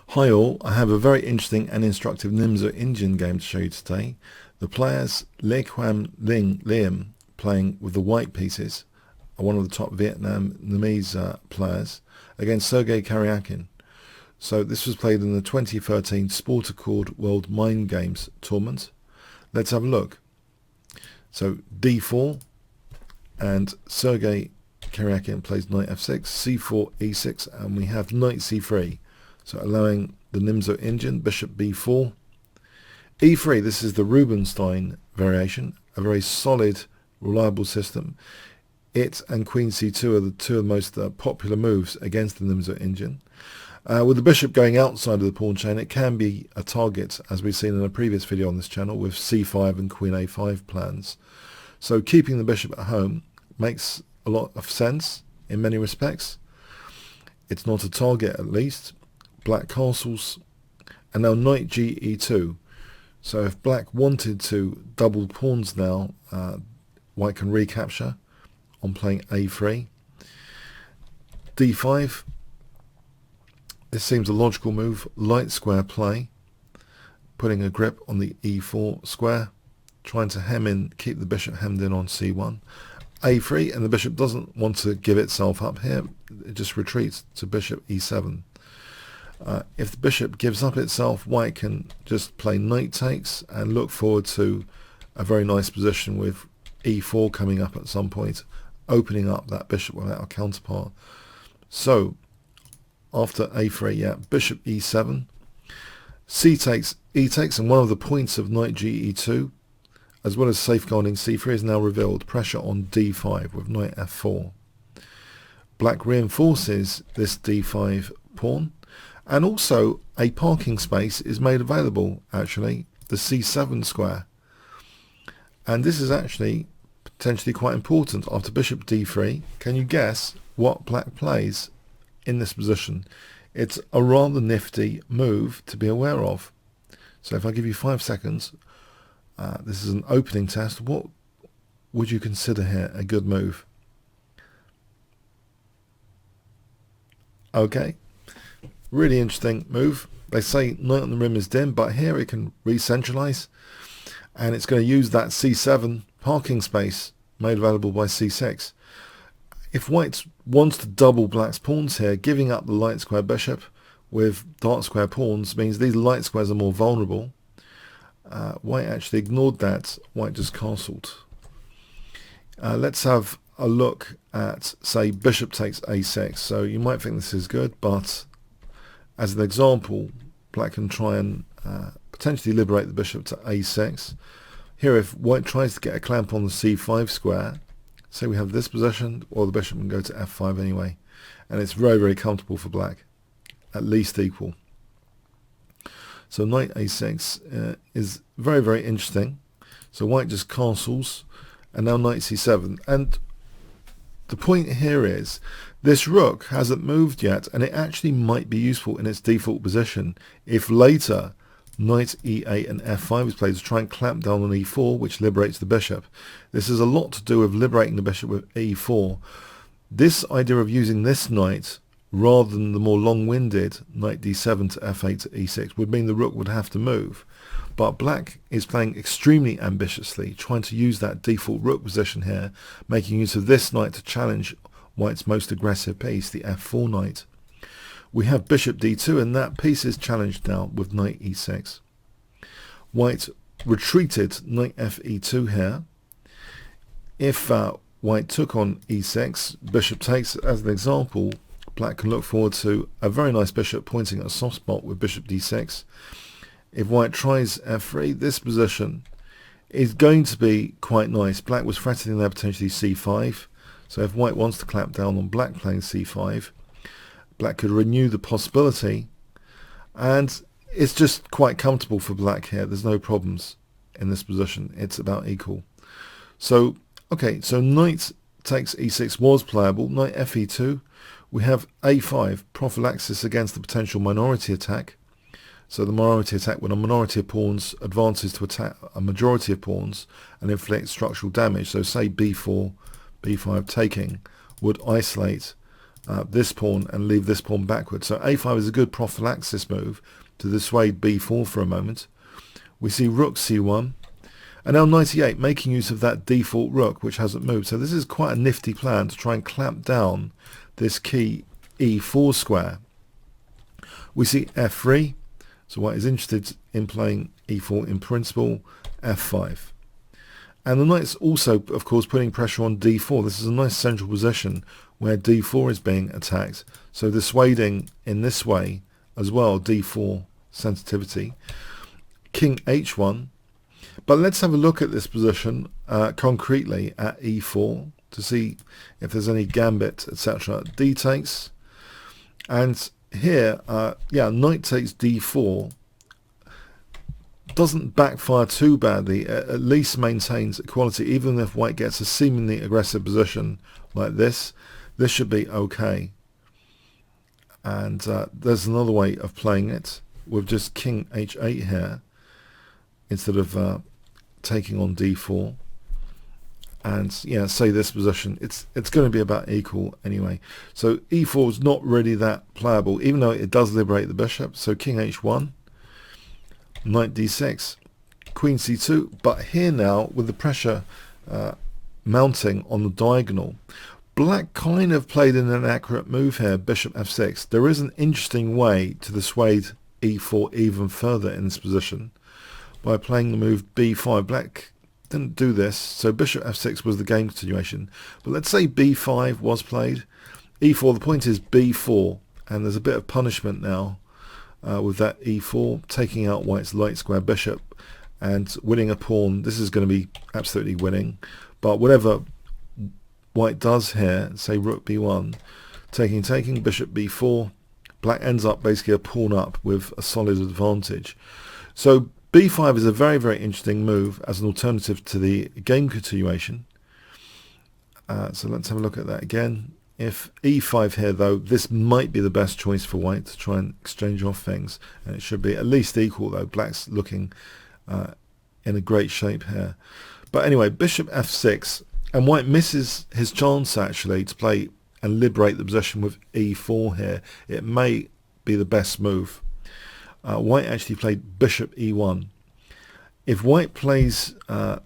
Hi all, I have a very interesting and instructive NImzo Indian game to show you today. The players Liem playing with the white pieces are one of the top Vietnamese players against Sergey Karjakin. So this was played in the 2013 SportAccord World Mind Games tournament. Let's have a look. So d4 and Sergey Karjakin plays knight f6, c4, e6, and we have knight c3. So allowing the NImzo Indian, bishop b4, e3. This is the Rubinstein variation, a very solid, reliable system. It and queen c2 are the two of the most popular moves against the NImzo Indian. With the bishop going outside of the pawn chain, it can be a target, as we've seen in a previous video on this channel with c5 and queen a5 plans. So keeping the bishop at home makes a lot of sense in many respects. It's not a target, at least. Black castles, and now knight ge2. So if black wanted to double pawns now, white can recapture on playing a3. d5. This seems a logical move. Light square play, putting a grip on the e4 square, trying to hem in, keep the bishop hemmed in on c1. a3, and the bishop doesn't want to give itself up here. It just retreats to bishop e7. If the bishop gives up itself, white can just play knight takes and look forward to a very nice position with e4 coming up at some point, opening up that bishop without a counterpart. So after a3, bishop e7, c takes, e takes, and one of the points of knight ge2, as well as safeguarding c3, is now revealed. Pressure on d5 with knight f4. Black reinforces this d5 pawn. And also a parking space is made available, actually, the c7 square. And this is actually potentially quite important. After bishop d3, can you guess what black plays in this position? It's a rather nifty move to be aware of. So if I give you 5 seconds, this is an opening test. What would you consider here a good move? Okay. Really interesting move. They say knight on the rim is dim, but here it can re-centralize, and it's going to use that c7 parking space made available by c6. If white wants to double black's pawns here, giving up the light square bishop with dark square pawns means these light squares are more vulnerable. White actually ignored that. White just castled. Let's have a look at, say, bishop takes a6. So you might think this is good, but as an example, black can try and potentially liberate the bishop to a6. Here, if white tries to get a clamp on the c5 square, say we have this position, or the bishop can go to f5 anyway, and it's very, very comfortable for black, at least equal. So knight a6 is very, very interesting. So white just castles, and now knight c7. And the point here is, this rook hasn't moved yet, and it actually might be useful in its default position if later knight e8 and f5 is played to try and clamp down on e4, which liberates the bishop. This has a lot to do with liberating the bishop with e4. This idea of using this knight rather than the more long-winded knight d7 to f8 to e6 would mean the rook would have to move. But black is playing extremely ambitiously, trying to use that default rook position here, making use of this knight to challenge white's most aggressive piece, the f4 knight. We have bishop d2, and that piece is challenged now with knight e6. White retreated knight fe2 here. If white took on e6, bishop takes, as an example, black can look forward to a very nice bishop pointing at a soft spot with bishop d6. If white tries f3, this position is going to be quite nice. Black was threatening there potentially c5. So if white wants to clamp down on black playing c5, black could renew the possibility, and it's just quite comfortable for black here. There's no problems in this position. It's about equal. So, okay, so knight takes e6 was playable. Knight fe2. We have a5, prophylaxis against the potential minority attack. So the minority attack, when a minority of pawns advances to attack a majority of pawns and inflict structural damage. So say b4, b5 taking would isolate this pawn and leave this pawn backwards. So a5 is a good prophylaxis move to dissuade b4 for a moment. We see rook c1, and now knight e8, making use of that default rook which hasn't moved. So this is quite a nifty plan to try and clamp down this key e4 square. We see f3, so white is interested in playing e4 in principle, f5. And the knight's also, of course, putting pressure on d4. This is a nice central position where d4 is being attacked. So dissuading in this way as well, d4 sensitivity. King h1. But let's have a look at this position concretely at e4 to see if there's any gambit, etc. D takes. And here, knight takes d4. Doesn't backfire too badly, at least maintains equality. Even if white gets a seemingly aggressive position like this, this should be okay. And there's another way of playing it with just king h8 here instead of taking on d4. And yeah, say this position, it's going to be about equal anyway. So e4 is not really that playable, even though it does liberate the bishop. So king h1. Knight d6, queen c2, but here now with the pressure mounting on the diagonal, black kind of played in an accurate move here, bishop f6. There is an interesting way to dissuade e4 even further in this position by playing the move b5. Black didn't do this, so bishop f6 was the game continuation. But let's say b5 was played, e4, the point is b4, and there's a bit of punishment now. With that e4, taking out white's light square bishop and winning a pawn. This is going to be absolutely winning. But whatever white does here, say rook b1, taking, bishop b4, black ends up basically a pawn up with a solid advantage. So b5 is a very, very interesting move as an alternative to the game continuation. So let's have a look at that again. If e5 here, though, this might be the best choice for white to try and exchange off things. And it should be at least equal, though. Black's looking in a great shape here. But anyway, bishop f6. And white misses his chance, actually, to play and liberate the position with e4 here. It may be the best move. White actually played bishop e1. If white plays the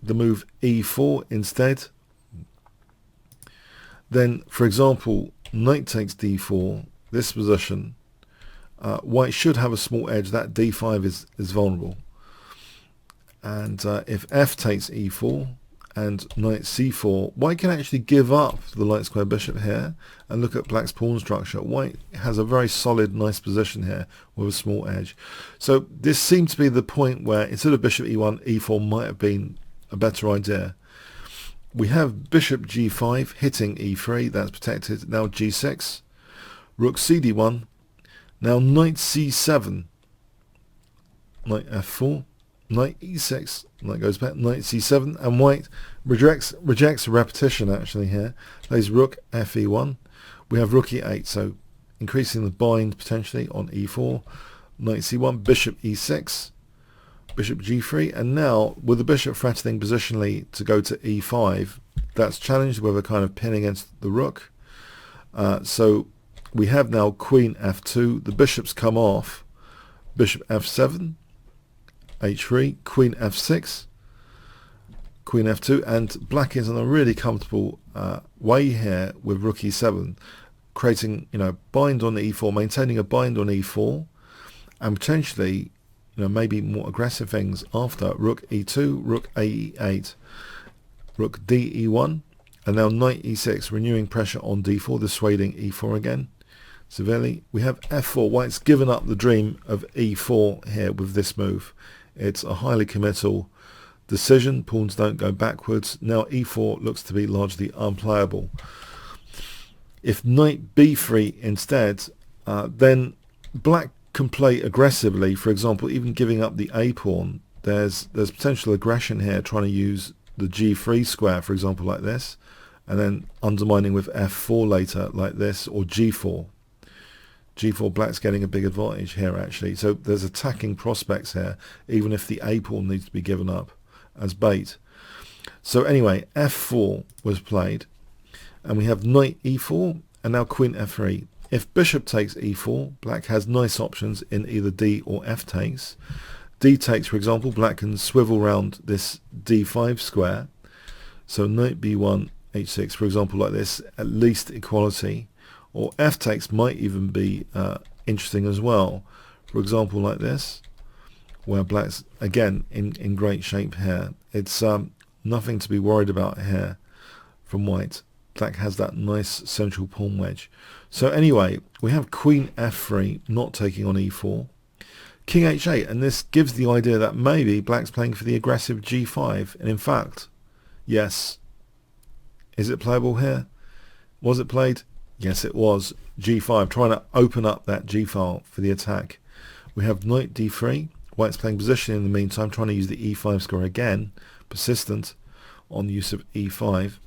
move e4 instead, then, for example, knight takes d4, this position, white should have a small edge. That d5 is vulnerable. And if f takes e4 and knight c4, white can actually give up the light square bishop here and look at black's pawn structure. White has a very solid, nice position here with a small edge. So this seemed to be the point where instead of bishop e1, e4 might have been a better idea. We have bishop g5 hitting e3, that's protected. Now g6, rook cd1, now knight c7, knight f4, knight e6, knight goes back, knight c7, and white rejects a repetition actually here, plays rook fe1, we have rook e8, so increasing the bind potentially on e4, knight c1, bishop e6, bishop g3, and now with the bishop threatening positionally to go to e5, that's challenged with a kind of pin against the rook. So we have now queen f2, the bishops come off, bishop f7, h3, queen f6, queen f2, and black is in a really comfortable way here with rook e7, creating bind on e4, maintaining a bind on e4, and potentially maybe more aggressive things after rook e2, rook a8, rook de1, and now knight e6, renewing pressure on d4, dissuading e4 again severely. We have f4. White's given up the dream of e4 here with this move. It's a highly committal decision. Pawns don't go backwards. Now e4 looks to be largely unplayable. If knight b3 instead, then black can play aggressively. For example, even giving up the a pawn. There's potential aggression here, trying to use the g3 square, for example, like this, and then undermining with f4 later, like this, or g4. G4, black's getting a big advantage here actually. So there's attacking prospects here, even if the a pawn needs to be given up as bait. So anyway, f4 was played, and we have knight e4, and now queen f3. If bishop takes e4, black has nice options in either d or f takes. D takes, for example, black can swivel round this d5 square. So knight b1, h6, for example, like this, at least equality. Or f takes might even be interesting as well. For example, like this, where black's, again, in great shape here. It's nothing to be worried about here from white. Black has that nice central pawn wedge. So anyway, we have queen f3 not taking on e4. King h8, and this gives the idea that maybe black's playing for the aggressive g5. And in fact, yes. Is it playable here? Was it played? Yes, it was. g5, trying to open up that g file for the attack. We have knight d3. White's playing position in the meantime, trying to use the e5 square again. Persistent on the use of e5.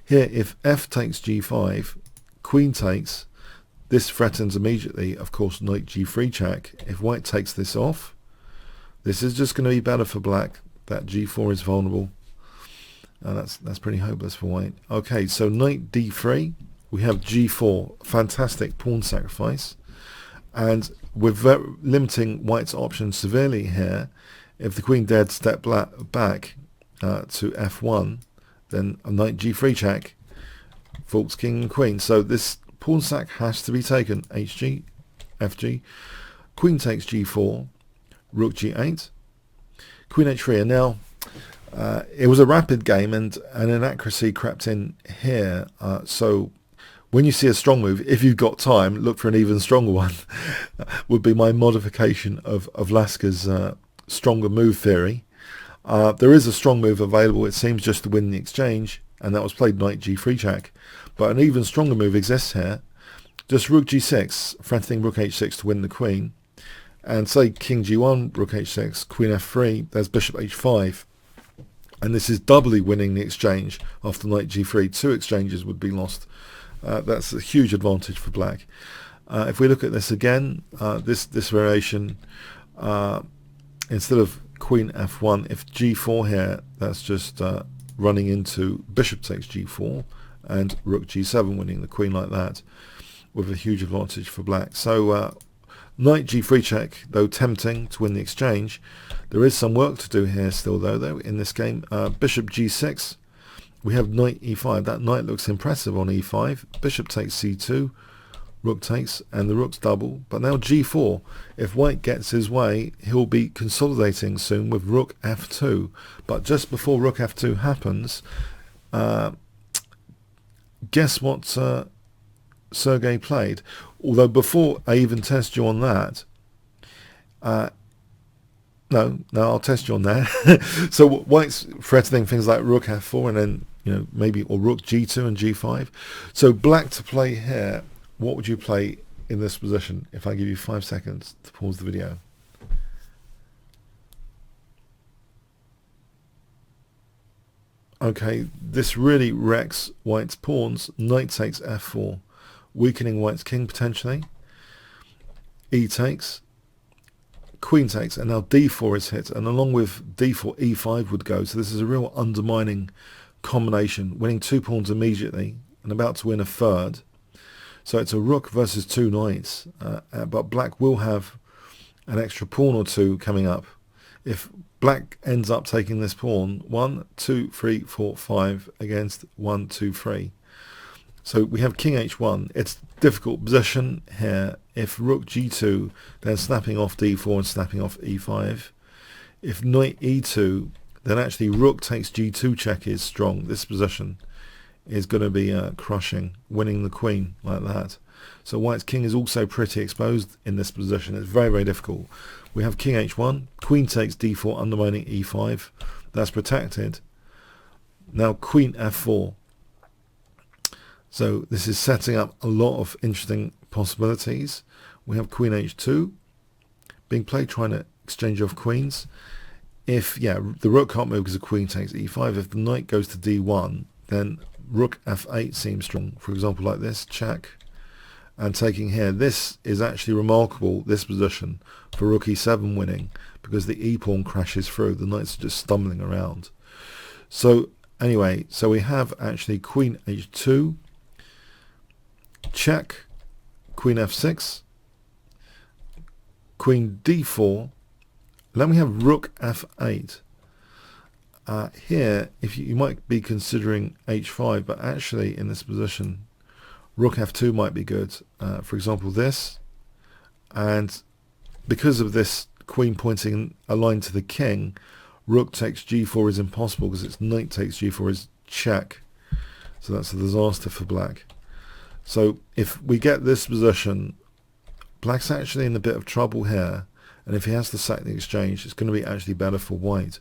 Here, if f takes g5, queen takes, this threatens immediately, of course, knight g3 check. If white takes this off, this is just going to be better for black. That g4 is vulnerable. That's pretty hopeless for white. Okay, so knight d3, we have g4, fantastic pawn sacrifice. And we're limiting white's options severely here. If the queen dared step back to f1, then a knight g3 check, forks king and queen. So this pawn sack has to be taken. hg, fg, queen takes g4, rook g8, queen h3. And now it was a rapid game, and an inaccuracy crept in here. So when you see a strong move, if you've got time, look for an even stronger one. Would be my modification of Laska's stronger move theory. There is a strong move available, it seems, just to win the exchange, and that was played knight g3 check. But an even stronger move exists here. Just rook g6, threatening rook h6 to win the queen. And say king g1, rook h6, queen f3, there's bishop h5. And this is doubly winning the exchange after knight g3. 2 exchanges would be lost. That's a huge advantage for black. If we look at this again, this variation, instead of queen f1, if g4 here, that's just running into bishop takes g4 and rook g7, winning the queen like that, with a huge advantage for black. So knight g3 check, though tempting to win the exchange. There is some work to do here still, though in this game. Bishop g6, we have knight e5. That knight looks impressive on e5. Bishop takes c2, rook takes, and the rook's double. But now g4, if white gets his way, he'll be consolidating soon with rook f2. But just before rook f2 happens, guess what Sergey played? Although before I even test you on that, no, I'll test you on that. So white's threatening things like rook f4 and then, maybe, or rook g2 and g5. So black to play here, what would you play in this position if I give you 5 seconds to pause the video? Okay, this really wrecks white's pawns. Knight takes f4, weakening white's king potentially. E takes, queen takes, and now d4 is hit, and along with d4, e5 would go. So this is a real undermining combination, winning 2 pawns immediately and about to win a third. So it's a rook versus 2 knights, but black will have an extra pawn or 2 coming up. If black ends up taking this pawn, 1, 2, 3, 4, 5 against 1, 2, 3. So we have king h1. It's difficult position here. If rook g2, then snapping off d4 and snapping off e5. If knight e2, then actually rook takes g2 check is strong. This position is going to be crushing, winning the queen like that. So white's king is also pretty exposed in this position. It's very, very difficult. We have king h1, queen takes d4, undermining e5. That's protected. Now queen f4. So this is setting up a lot of interesting possibilities. We have queen h2 being played, trying to exchange off queens. If, the rook can't move because the queen takes e5. If the knight goes to d1, then rook f8 seems strong. For example, like this, check. And taking here, this is actually remarkable, this position, for rook e7 winning, because the e-pawn crashes through. The knights are just stumbling around. So anyway, so we have actually queen h2. check, queen f6, queen d4, then we have rook f8. Here, if you might be considering h5, but actually in this position, rook f2 might be good. For example, this, and because of this queen pointing a line to the king, rook takes g4 is impossible because it's knight takes g4 is check. So that's a disaster for black. So if we get this position, black's actually in a bit of trouble here, and if he has to sack the exchange, it's going to be actually better for white.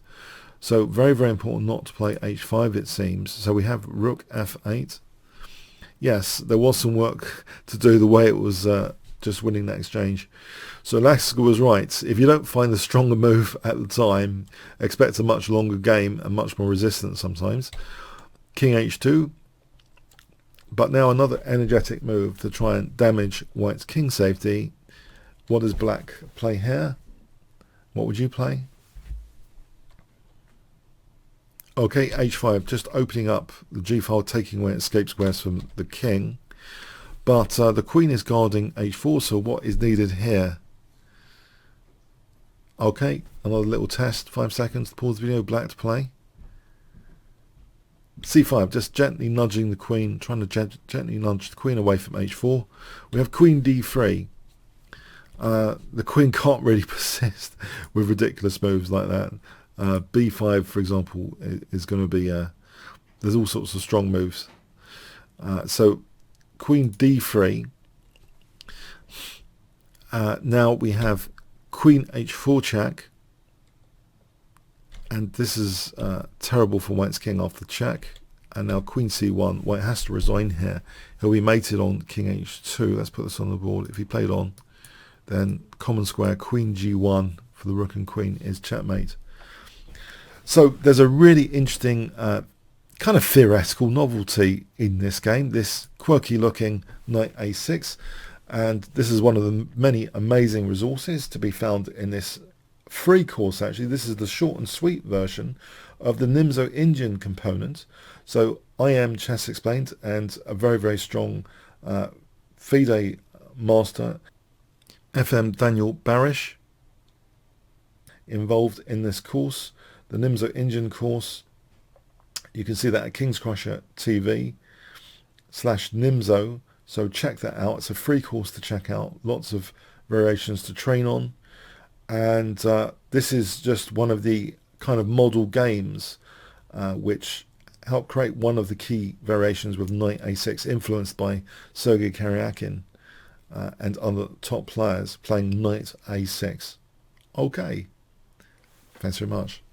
So very, very important not to play h5, it seems. So we have rook f8. Yes, there was some work to do the way it was just winning that exchange. So Lasker was right. If you don't find the stronger move at the time, expect a much longer game and much more resistance sometimes. King h2. But now another energetic move to try and damage white's king safety. What does black play here? What would you play? Okay, h5, just opening up the g-file, taking away escape squares from the king. But the queen is guarding h4, so what is needed here? Okay, another little test, 5 seconds, pause the video, black to play. c5, just gently nudging the queen, trying to gently nudge the queen away from h4. We have queen d3. The queen can't really persist with ridiculous moves like that. b5, for example, is going to be, there's all sorts of strong moves. So queen d3. Now we have queen h4 check. And this is terrible for white's king after check. And now queen c1. White has to resign here. He'll be mated on king h2. Let's put this on the board. If he played on, then common square queen g1 for the rook and queen is checkmate. So there's a really interesting kind of theoretical novelty in this game, this quirky looking knight a6, and this is one of the many amazing resources to be found in this free course. Actually, this is the short and sweet version of the NImzo engine component. So I am Chess Explained, and a very, very strong FIDE master, FM Daniel Barish, involved in this course, the NImzo engine course. You can see that at Kingscrusher TV/NImzo. So check that out. It's a free course to check out. Lots of variations to train on. And this is just one of the kind of model games which help create one of the key variations with knight a6, influenced by Sergey Karjakin and other top players playing knight a6. Okay. Thanks very much.